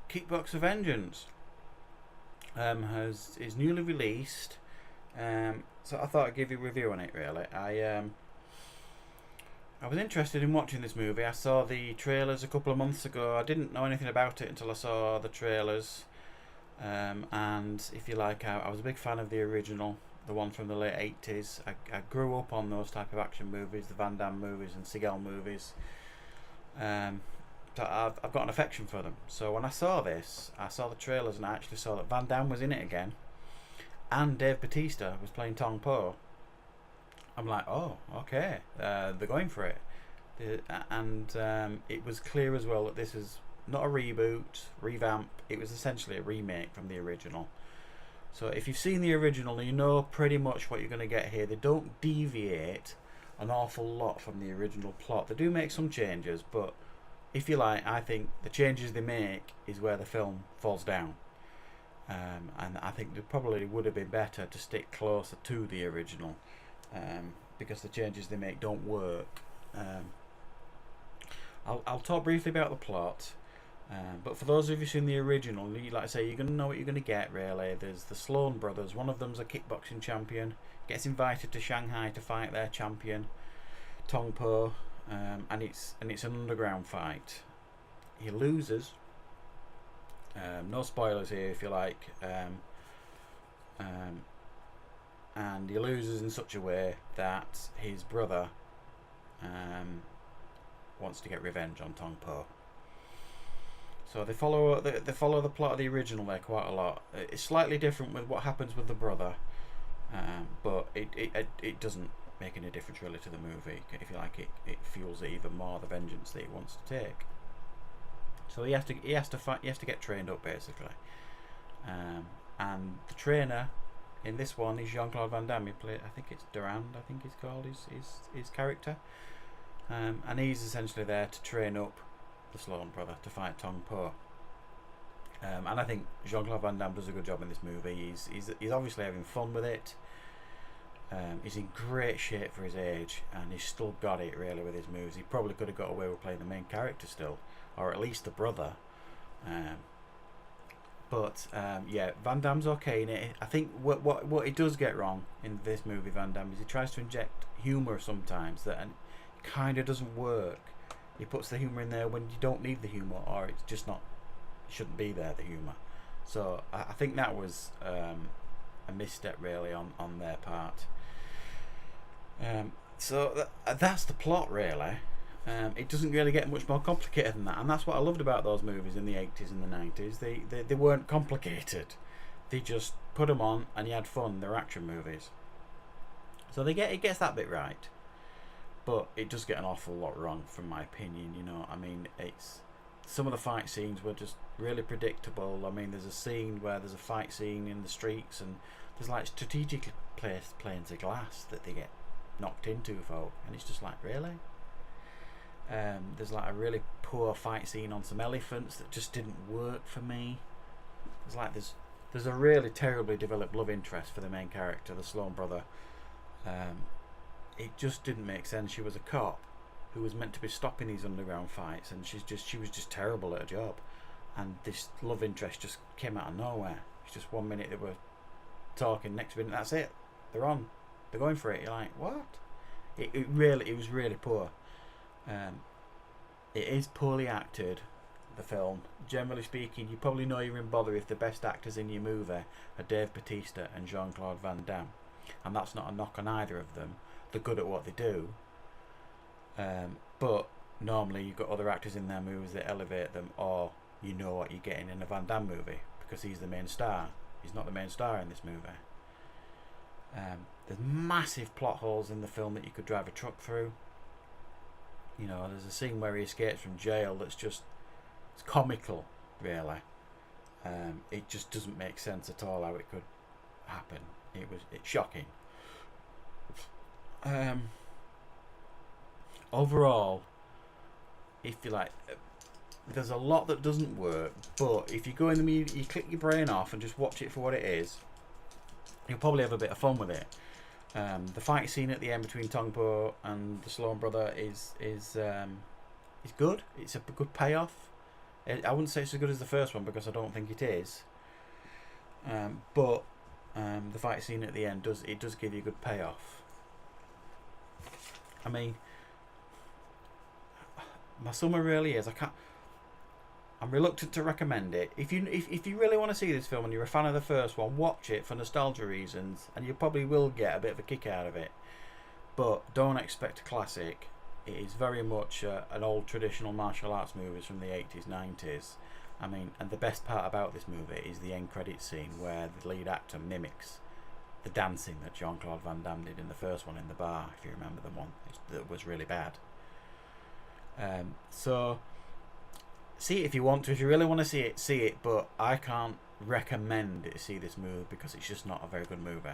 Kickboxer Vengeance is newly released. So I thought I'd give you a review on it. Really, I was interested in watching this movie. I saw the trailers a couple of months ago. I didn't know anything about it until I saw the trailers. And if you like, I was a big fan of the original, the one from the late 80s. I grew up on those type of action movies, the Van Damme movies and Seagal movies. So I've got an affection for them. So when I saw this, I saw the trailers and I actually saw that Van Damme was in it again, and Dave Bautista was playing Tong Po. I'm like, oh, okay, they're going for it. And it was clear as well that this is not a reboot, revamp. It was essentially a remake from the original. So if you've seen the original, you know pretty much what you're going to get here. They don't deviate an awful lot from the original plot. They do make some changes, but if you like, I think the changes they make is where the film falls down. And I think it probably would have been better to stick closer to the original, because the changes they make don't work. I'll talk briefly about the plot, but for those of you who've seen the original, like I say, you're going to know what you're going to get. Really, there's the Sloan brothers. One of them's a kickboxing champion, gets invited to Shanghai to fight their champion, Tong Po, and it's an underground fight. He loses. No spoilers here, if you like. And he loses in such a way that his brother wants to get revenge on Tong Po. So they follow the plot of the original there quite a lot. It's slightly different with what happens with the brother, but it doesn't make any difference really to the movie. If you like, it fuels it even more, the vengeance that he wants to take. So he has to get trained up basically, and the trainer in this one is Jean-Claude Van Damme. He played, I think it's Durand, I think he's called his character, and he's essentially there to train up the Sloan brother to fight Tong Po. And I think Jean-Claude Van Damme does a good job in this movie. He's obviously having fun with it. He's in great shape for his age, and he's still got it really with his moves. He probably could have got away with playing the main character still, or at least the brother. Yeah, Van Damme's okay in it. I think what he does get wrong in this movie, Van Damme, is he tries to inject humour sometimes that kind of doesn't work. He puts the humour in there when you don't need the humour, or it's just not, it shouldn't be there, the humour. So I think that was a misstep really on their part. So that's the plot really. It doesn't really get much more complicated than that, and that's what I loved about those movies in the 80s and the 90s. They weren't complicated. They just put them on and you had fun. They're action movies, so it gets that bit right, but it does get an awful lot wrong from my opinion. You know, I mean, it's some of the fight scenes were just really predictable. I mean, there's a scene where there's a fight scene in the streets and there's like strategically placed planes of glass that they get knocked into, folk, and it's just like, really? There's like a really poor fight scene on some elephants that just didn't work for me. There's a really terribly developed love interest for the main character, the Sloan brother. It just didn't make sense. She was a cop who was meant to be stopping these underground fights, and she was just terrible at her job. And this love interest just came out of nowhere. It's just 1 minute they were talking, next minute that's it. They're going for it. You're like, what? It was really poor. It is poorly acted, the film. Generally speaking, you probably know you're in bother if the best actors in your movie are Dave Bautista and Jean-Claude Van Damme, and that's not a knock on either of them. They're good at what they do, but normally you've got other actors in their movies that elevate them, or you know what you're getting in a Van Damme movie because he's the main star. He's not the main star in this movie. There's massive plot holes in the film that you could drive a truck through. You know, there's a scene where he escapes from jail that's just, it's comical, really. It just doesn't make sense at all how it could happen. It's shocking. Overall, if you like, there's a lot that doesn't work, but if you go in the media, you click your brain off and just watch it for what it is, you'll probably have a bit of fun with it. The fight scene at the end between Tong Po and the Sloan brother is good. It's a good payoff. I wouldn't say it's as good as the first one because I don't think it is. But the fight scene at the end does give you a good payoff. I mean, my summer really is. I'm reluctant to recommend it. If you really want to see this film and you're a fan of the first one, watch it for nostalgia reasons, and you probably will get a bit of a kick out of it. But don't expect a classic. It is very much an old traditional martial arts movies from the 80s, 90s. I mean, and the best part about this movie is the end credit scene where the lead actor mimics the dancing that Jean-Claude Van Damme did in the first one in the bar, if you remember the one that was really bad. So see it if you want to. If you really want to see it, but I can't recommend it to see this movie because it's just not a very good movie.